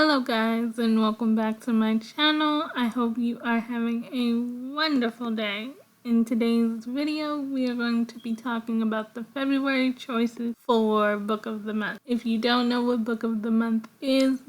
Hello guys, and welcome back to my channel. I hope you are having a wonderful day. In today's video, we are going to be talking about the February choices for Book of the Month. If you don't know what Book of the Month is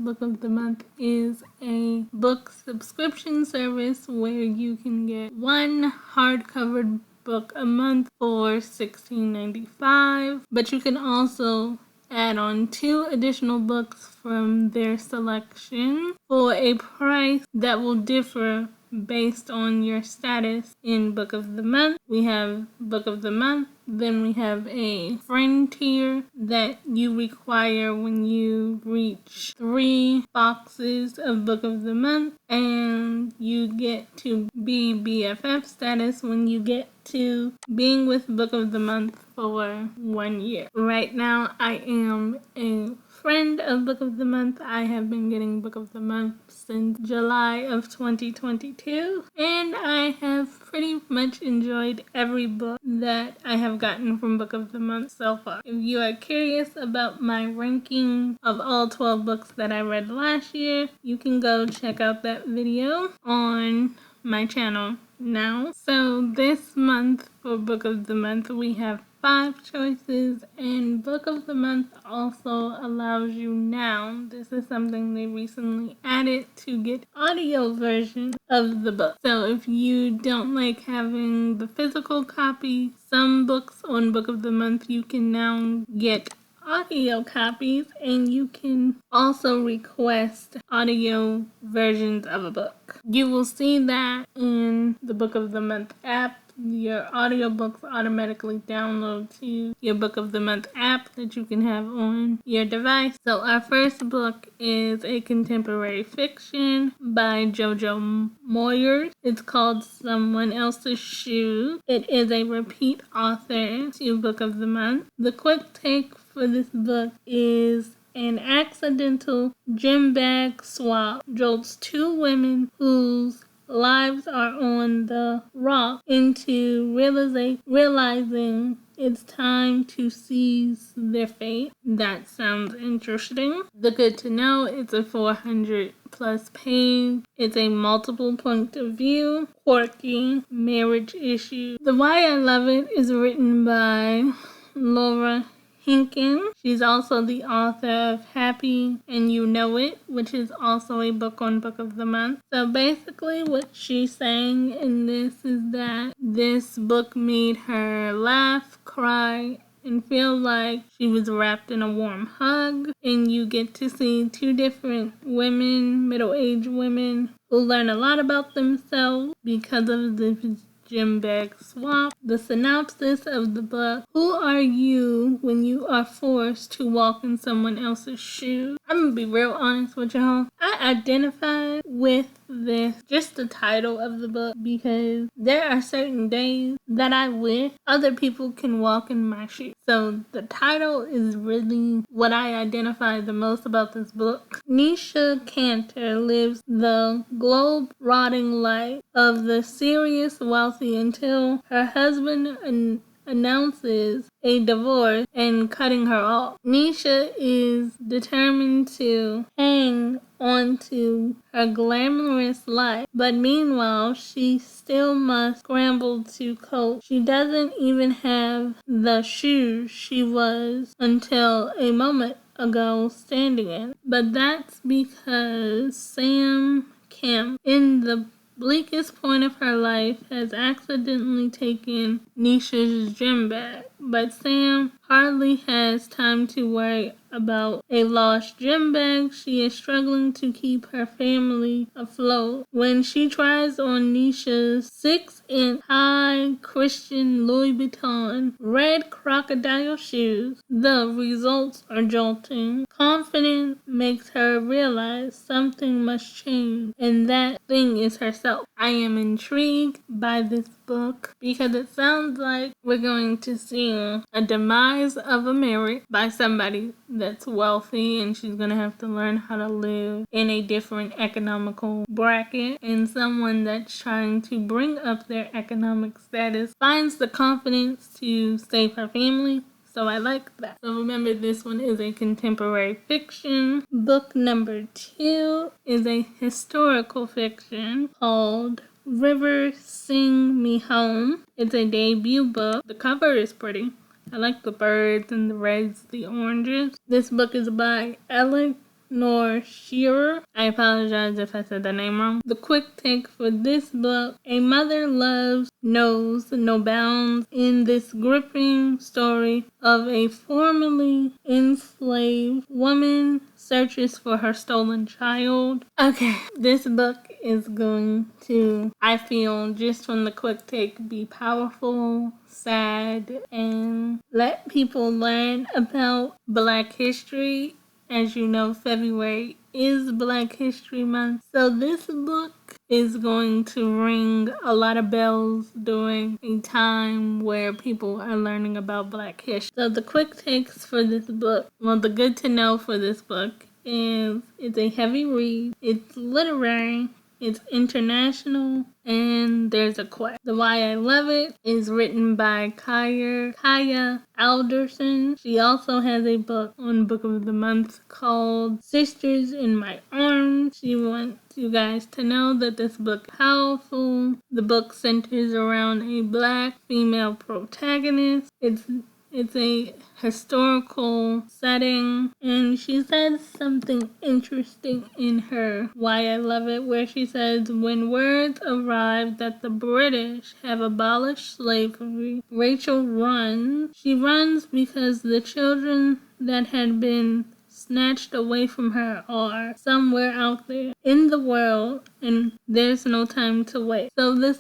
a book subscription service where you can get one hardcover book a month for $16.95, but you can also add on 2 additional books from their selection for a price that will differ based on your status in Book of the Month. We have Book of the Month, then we have a friend tier that you require when you reach 3 boxes of Book of the Month, and you get to be BFF status when you get to being with Book of the Month for 1 year. Right now, I am a friend of Book of the Month. I have been getting Book of the Month since July of 2022, and I have pretty much enjoyed every book that I have gotten from Book of the Month so far. If you are curious about my ranking of all 12 books that I read last year, you can go check out that video on my channel now. So this month for Book of the Month, we have 5 choices, and Book of the Month also allows you now, this is something they recently added, to get audio version of the book. So if you don't like having the physical copy, some books on Book of the Month you can now get audio copies, and you can also request audio versions of a book. You will see that in the Book of the Month app. Your audiobooks automatically download to your Book of the Month app that you can have on your device. So our first book is a contemporary fiction by JoJo Moyers. It's called Someone Else's Shoes. It is a repeat author to Book of the Month. The quick take for this book is an accidental gym bag swap jolts 2 women whose lives are on the rock into realizing it's time to seize their fate. That sounds interesting. The good to know, it's a 400 plus page. It's a multiple point of view, quirky marriage issue. The Why I Love It is written by Laura Hinkin. She's also the author of Happy and You Know It, which is also a book on Book of the Month. So basically what she's saying in this is that this book made her laugh, cry, and feel like she was wrapped in a warm hug. And you get to see 2 different women, middle-aged women, who learn a lot about themselves because of the gym bag swap. The synopsis of the book: who are you when you are forced to walk in someone else's shoes? I'm gonna be real honest with y'all. I identified with this, just the title of the book, because there are certain days that I wish other people can walk in my shoes. So the title is really what I identify the most about this book. Nisha Cantor lives the globe-rotting life of the serious wealthy until her husband announces a divorce and cutting her off. Nisha is determined to hang on to her glamorous life, but meanwhile she still must scramble to cope. She doesn't even have the shoes she was until a moment ago standing in. But that's because Sam Kemp, in the bleakest point of her life, has accidentally taken Nisha's gym bag. But Sam hardly has time to worry about a lost gym bag. She is struggling to keep her family afloat when she tries on Nisha's 6-inch high Christian Louis Vuitton red crocodile shoes. The results are jolting. Confidence makes her realize something must change, and that thing is herself. I am intrigued by this book because it sounds like we're going to see a demise of a marriage by somebody that's wealthy, and she's gonna have to learn how to live in a different economical bracket, and someone that's trying to bring up their economic status finds the confidence to save her family, So I like that. So remember, this one is a contemporary fiction. Book number 2 is a historical fiction called River Sing Me Home. It's a debut book. The cover is pretty. I like the birds and the reds, the oranges. This book is by Eleanor Shearer. I apologize if I said the name wrong. The quick take for this book: a mother loves knows no bounds in this gripping story of a formerly enslaved woman searches for her stolen child. Okay, this book is going to, I feel, just from the quick take, be powerful, sad, and let people learn about Black history. As you know, February is Black History Month. So this book is going to ring a lot of bells during a time where people are learning about Black history. So the quick takes for this book, well, the good to know for this book is it's a heavy read, it's literary, it's international, and there's a quest. The Why I Love It is written by Kaya Alderson. She also has a book on Book of the Month called Sisters in My Arms. She wants you guys to know that this book is powerful. The book centers around a Black female protagonist. It's a historical setting, and she says something interesting in her Why I Love It, where she says, when word arrived that the British have abolished slavery, Rachel runs. She runs because the children that had been snatched away from her are somewhere out there in the world, and there's no time to wait. So this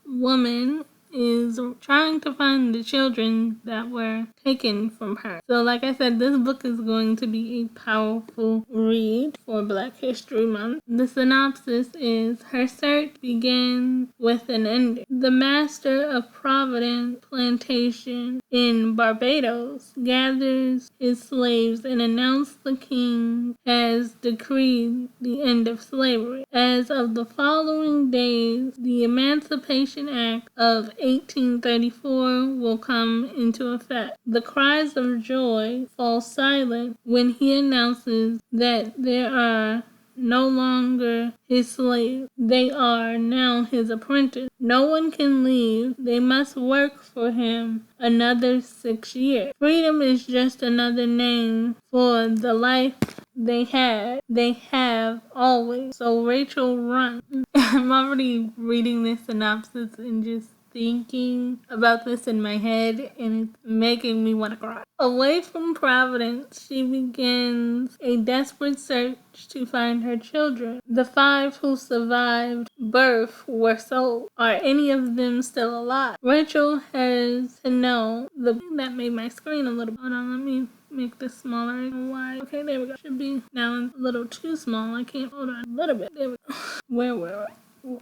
woman is trying to find the children that were taken from her. So like I said, this book is going to be a powerful read for Black History Month. The synopsis is, her search begins with an ending. The master of Providence Plantation in Barbados gathers his slaves and announces the king has decreed the end of slavery. As of the following days, the Emancipation Act of 1834 will come into effect. The cries of joy fall silent when he announces that there are no longer his slaves. They are now his apprentice. No one can leave. They must work for him another 6 years. Freedom is just another name for the life they have always. So Rachel runs. I'm already reading this synopsis and just thinking about this in my head, and it's making me want to cry. Away from Providence, she begins a desperate search to find her children. The 5 who survived birth were sold. Are any of them still alive? Rachel has to know. That made my screen a little. Hold on, let me make this smaller. Why? Okay, there we go. Should be now a little too small. I can't. Hold on a little bit. There we go. Where were I?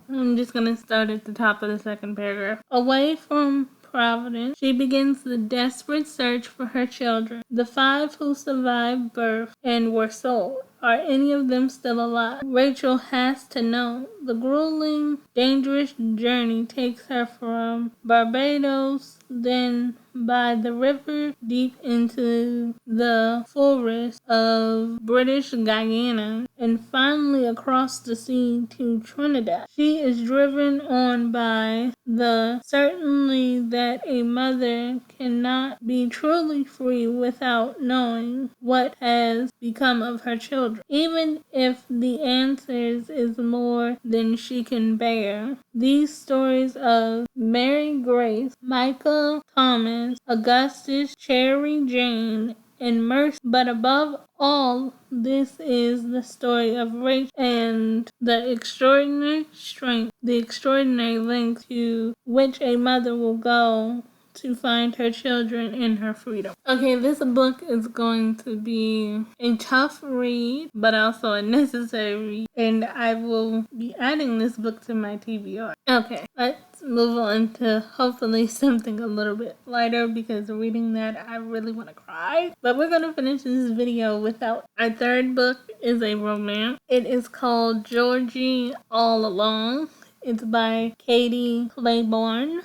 I'm just gonna start at the top of the second paragraph. Away from Providence, she begins the desperate search for her children. The 5 who survived birth and were sold. Are any of them still alive? Rachel has to know. The grueling, dangerous journey takes her from Barbados, then by the river deep into the forest of British Guyana, and finally across the sea to Trinidad. She is driven on by the certainty that a mother cannot be truly free without knowing what has become of her children, even if the answers is more than she can bear. These stories of Mary Grace, Michael Thomas, Augustus, Cherry Jane, and Mercy, but above all, this is the story of Rachel and the extraordinary strength, the extraordinary length to which a mother will go to find her children in her freedom. Okay, this book is going to be a tough read, but also a necessary read, and I will be adding this book to my TBR. Okay, let's move on to hopefully something a little bit lighter, because reading that I really want to cry. But we're going to finish this video without. Our third book is a romance. It is called Georgie All Along. It's by Katie Claiborne.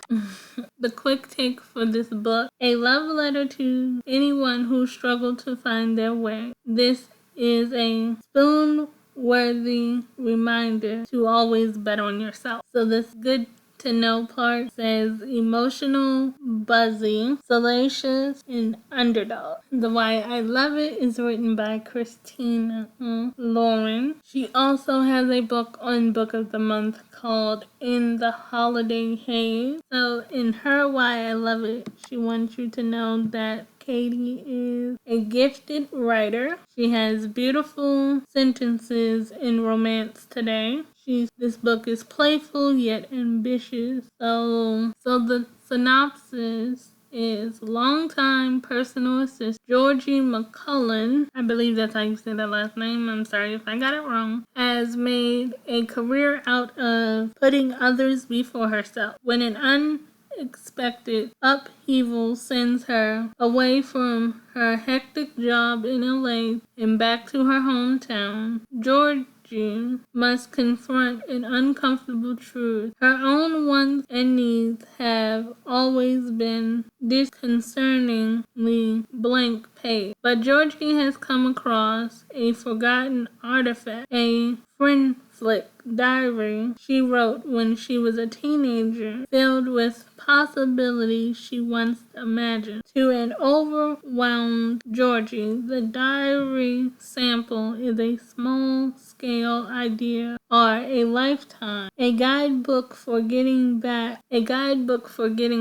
The quick take for this book: a love letter to anyone who struggled to find their way. This is a spoon-worthy reminder to always bet on yourself. So this good to know part says emotional, buzzy, salacious, and underdog. The Why I Love It is written by Christina Lauren. She also has a book on Book of the Month called In the Holiday Haze. So in her Why I Love It, she wants you to know that Katie is a gifted writer. She has beautiful sentences in romance today. This book is playful yet ambitious. So the synopsis is longtime personal assistant Georgie McCullen, I believe that's how you say that last name, I'm sorry if I got it wrong, has made a career out of putting others before herself. When an unexpected upheaval sends her away from her hectic job in LA and back to her hometown, Georgie must confront an uncomfortable truth. Her own wants and needs have always been disconcertingly blank page. But Georgie has come across a forgotten artifact, a friend-flick diary she wrote when she was a teenager, filled with possibilities she once imagined. To an overwhelmed Georgie, the diary sample is a small-scale idea or a lifetime, a guidebook for getting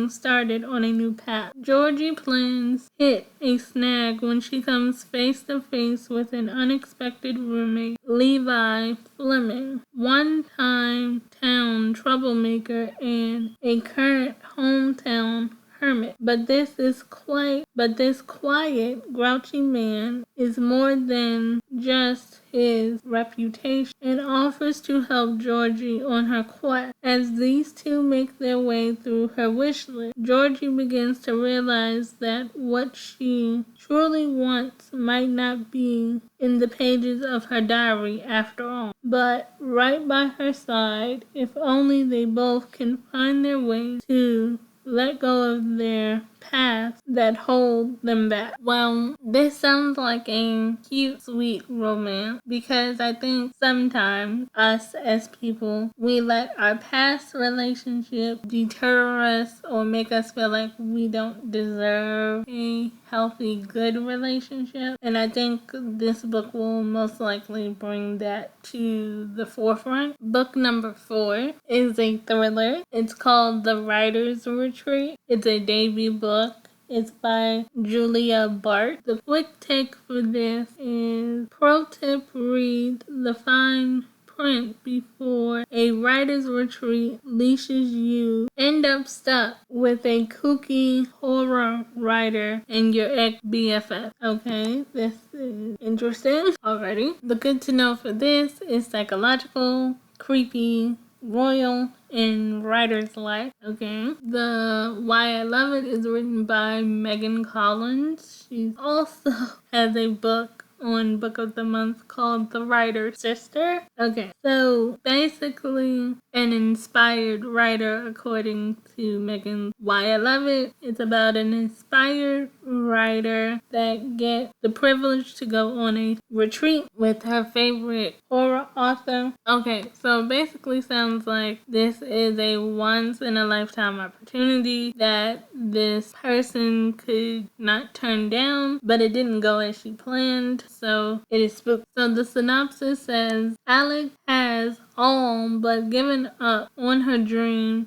started on a new path. Georgie plans hit a snag when she comes face to face with an unexpected roommate, Levi Fleming, one-time town troublemaker and a current hometown hermit. But this quiet, grouchy man is more than just his reputation and offers to help Georgie on her quest. As these two make their way through her wish list, Georgie begins to realize that what she truly wants might not be in the pages of her diary after all, but right by her side, if only they both can find their way to let go of their past that hold them back. Well, this sounds like a cute, sweet romance because I think sometimes us as people, we let our past relationship deter us or make us feel like we don't deserve a healthy, good relationship. And I think this book will most likely bring that to the forefront. Book number 4 is a thriller. It's called The Writer's Retreat. It's a debut book. It's by Julia Bart. The quick take for this is pro tip: read the fine print before a writer's retreat leashes you. End up stuck with a kooky horror writer and your ex-BFF. Okay, this is interesting already. The good to know for this is psychological, creepy, royal, and writer's life. Okay. The Why I Love It is written by Megan Collins. She also has a book on Book of the Month called The Writer's Sister. Okay, so basically an inspired writer according to Megan. Why I Love It, it's about an inspired writer that gets the privilege to go on a retreat with her favorite horror author. Okay, so basically sounds like this is a once in a lifetime opportunity that this person could not turn down, but it didn't go as she planned. So it is spooky. So the synopsis says Alex has all but given up on her dream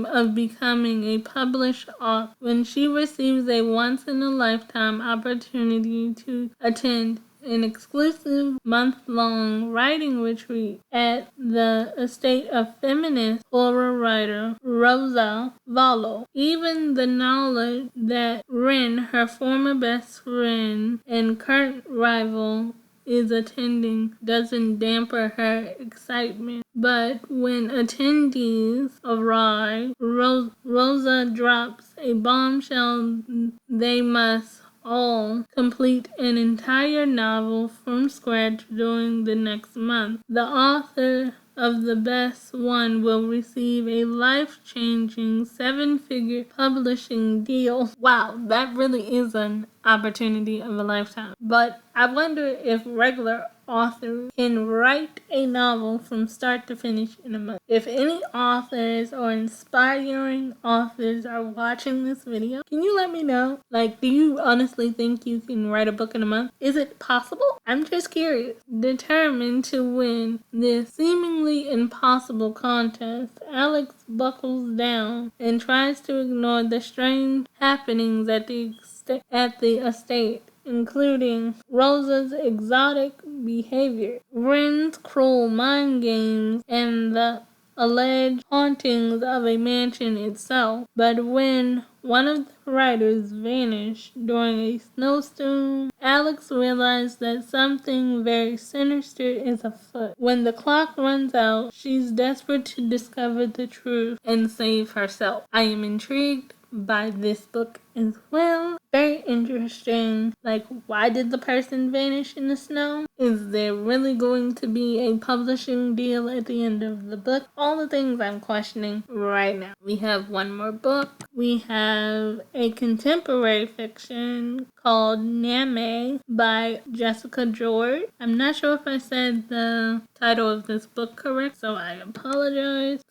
of becoming a published author when she receives a once in a lifetime opportunity to attend an exclusive month-long writing retreat at the estate of feminist horror writer Rosa Vallo. Even the knowledge that Ren, her former best friend and current rival, is attending doesn't damper her excitement. But when attendees arrive, Rosa drops a bombshell they must all complete an entire novel from scratch during the next month. The author of the best one will receive a life-changing 7-figure publishing deal. Wow, that really is an opportunity of a lifetime. But I wonder if regular authors can write a novel from start to finish in a month. If any authors or inspiring authors are watching this video, can you let me know? Like, do you honestly think you can write a book in a month? Is it possible? I'm just curious. Determined to win this seemingly impossible contest, Alex buckles down and tries to ignore the strange happenings at the estate, including Rosa's exotic behavior, Ren's cruel mind games, and the alleged hauntings of a mansion itself. But when one of the writers vanished during a snowstorm, Alex realized that something very sinister is afoot. When the clock runs out, she's desperate to discover the truth and save herself. I am intrigued by this book as well. Very interesting. Like, why did the person vanish in the snow? Is there really going to be a publishing deal at the end of the book? All the things I'm questioning right now. We have one more book. We have a contemporary fiction called Name by Jessica George. I'm not sure if I said the title of this book correct, so I apologize.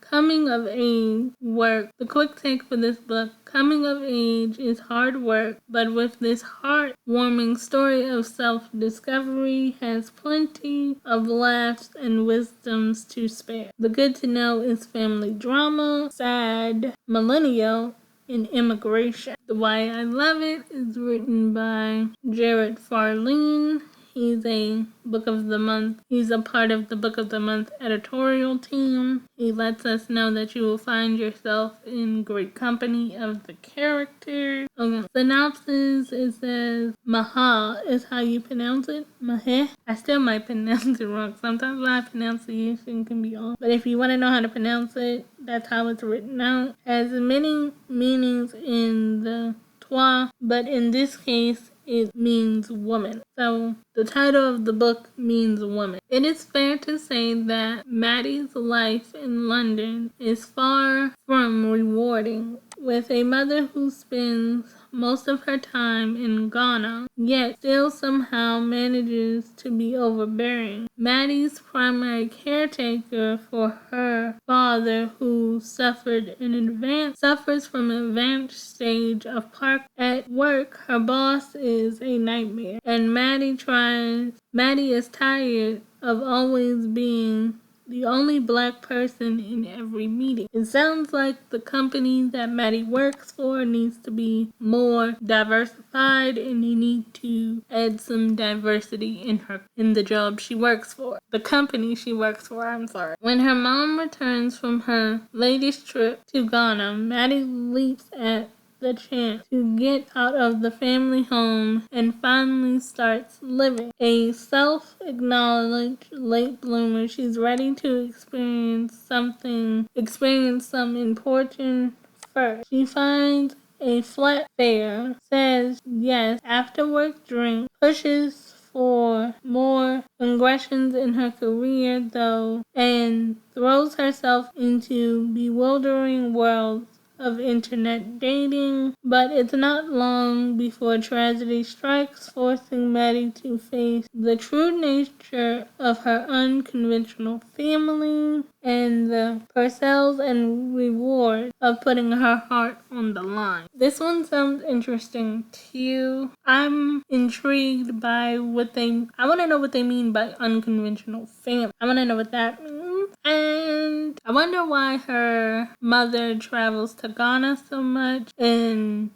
Coming of age work. The quick take for this book: coming of age is hard work, but with this heartwarming story of self-discovery has plenty of laughs and wisdoms to spare. The good to know is family drama, sad, millennial, and immigration. The Why I Love It is written by Jared Farlene. He's a book of the month. He's a part of the book of the month editorial team. He lets us know that you will find yourself in great company of the characters. Okay. Synopsis, it says Maha is how you pronounce it. Maheh. I still might pronounce it wrong. Sometimes my pronunciation can be off. But if you want to know how to pronounce it, that's how it's written out. Has many meanings in the Twa, but in this case, it means woman. So the title of the book means woman. It is fair to say that Maddie's life in London is far from rewarding, with a mother who spends most of her time in Ghana, yet still somehow manages to be overbearing. Maddie's primary caretaker for her father, who suffers from an advanced stage of Park at work. Her boss is a nightmare, and Maddie is tired of always being the only black person in every meeting. It sounds like the company that Maddie works for needs to be more diversified, and they need to add some diversity in the job she works for. The company she works for, I'm sorry. When her mom returns from her latest trip to Ghana, Maddie leaps at the chance to get out of the family home and finally starts living. A self-acknowledged late bloomer, she's ready to experience some important first. She finds a flat fare, says yes after work drink, pushes for more progressions in her career though, and throws herself into bewildering worlds of internet dating, but it's not long before tragedy strikes, forcing Maddie to face the true nature of her unconventional family and the perils and rewards of putting her heart on the line. This one sounds interesting too. I'm intrigued by I want to know what they mean by unconventional family. I want to know what that means. And I wonder why her mother travels to Ghana so much. And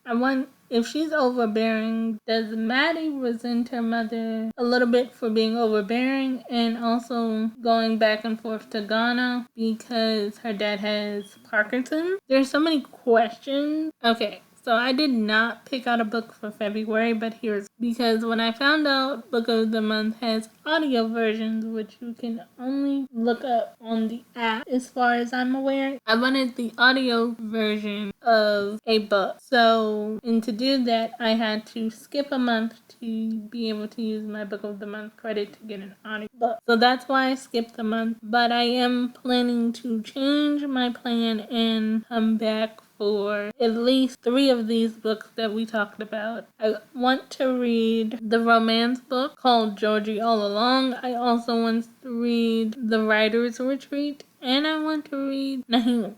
if she's overbearing, does Maddie resent her mother a little bit for being overbearing and also going back and forth to Ghana because her dad has Parkinson's? There's so many questions. Okay. So I did not pick out a book for February, but here's because when I found out Book of the Month has audio versions, which you can only look up on the app as far as I'm aware, I wanted the audio version of a book. So, and to do that, I had to skip a month to be able to use my book of the month credit to get an audiobook. So that's why I skipped a month. But I am planning to change my plan and come back for at least 3 of these books that we talked about. I want to read the romance book called Georgie All Along. I also want to read The Writer's Retreat. And I want to read Nahim.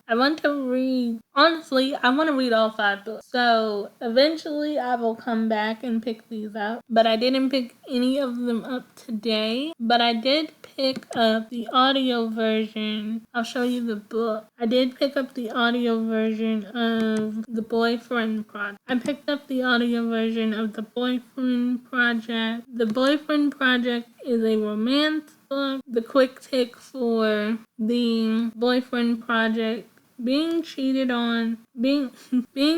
Honestly, I want to read all 5 books. So eventually I will come back and pick these up. But I didn't pick any of them up today. But I did pick up the audio version. I'll show you the book. I did pick up the audio version of The Boyfriend Project. I picked up the audio version of The Boyfriend Project. The Boyfriend Project is a romance book. The quick take for The Boyfriend Project: being cheated on, being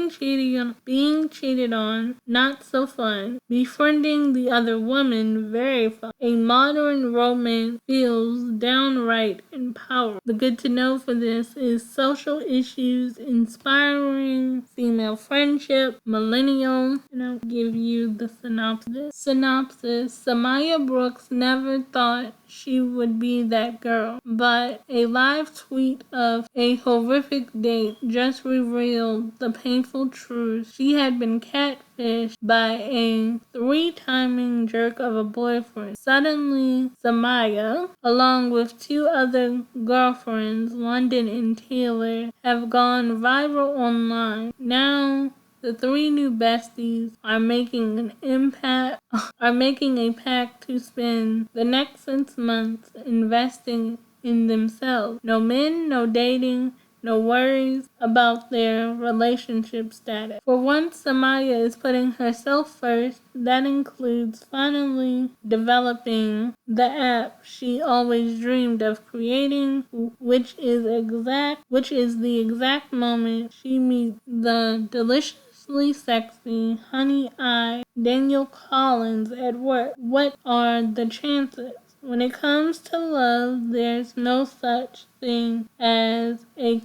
cheated on, not so fun. Befriending the other woman, very fun. A modern romance feels downright empowering. The good to know for this is social issues, inspiring female friendship, millennial. And I'll give you the synopsis. Samaya Brooks never thought she would be that girl, but a live tweet of a horrific date just revealed the painful truth. She had been catfished by a 3-timing jerk of a boyfriend. Suddenly, Samaya, along with 2 other girlfriends, London and Taylor, have gone viral online. Now, the 3 new besties are making a pact to spend the next 6 months investing in themselves. No men, no dating, no worries about their relationship status. For once, Samaya is putting herself first. That includes finally developing the app she always dreamed of creating, which is the exact moment she meets the deliciously sexy honey-eyed Daniel Collins at work. What are the chances? When it comes to love, there's no such thing as a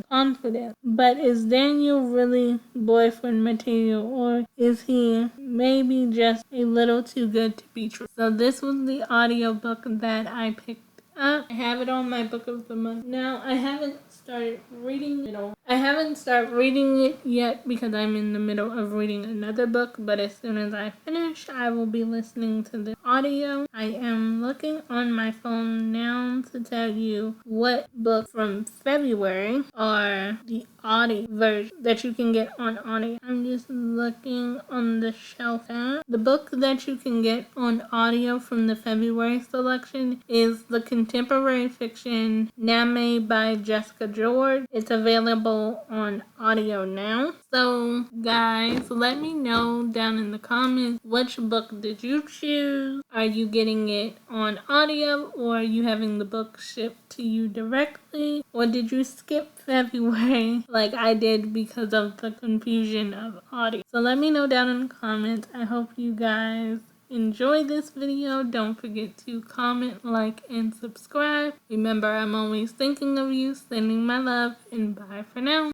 confidence. But is Daniel really boyfriend material, or is he maybe just a little too good to be true? So this was the audiobook that I picked up. I have it on my book of the month. Now, I haven't started reading it. I haven't started reading it yet because I'm in the middle of reading another book, but as soon as I finish, I will be listening to the audio. I am looking on my phone now to tell you what books from February are the audio version that you can get on audio. I'm just looking on the shelf app. The book that you can get on audio from the February selection is the contemporary fiction Name by Jessica George. It's available on audio now. So guys, let me know down in the comments, which book did you choose? Are you getting it on audio, or are you having the book shipped to you directly? Or did you skip February like I did because of the confusion of audio? So let me know down in the comments. I hope you guys enjoy this video. Don't forget to comment, like, and subscribe. Remember, I'm always thinking of you. Sending my love, and bye for now.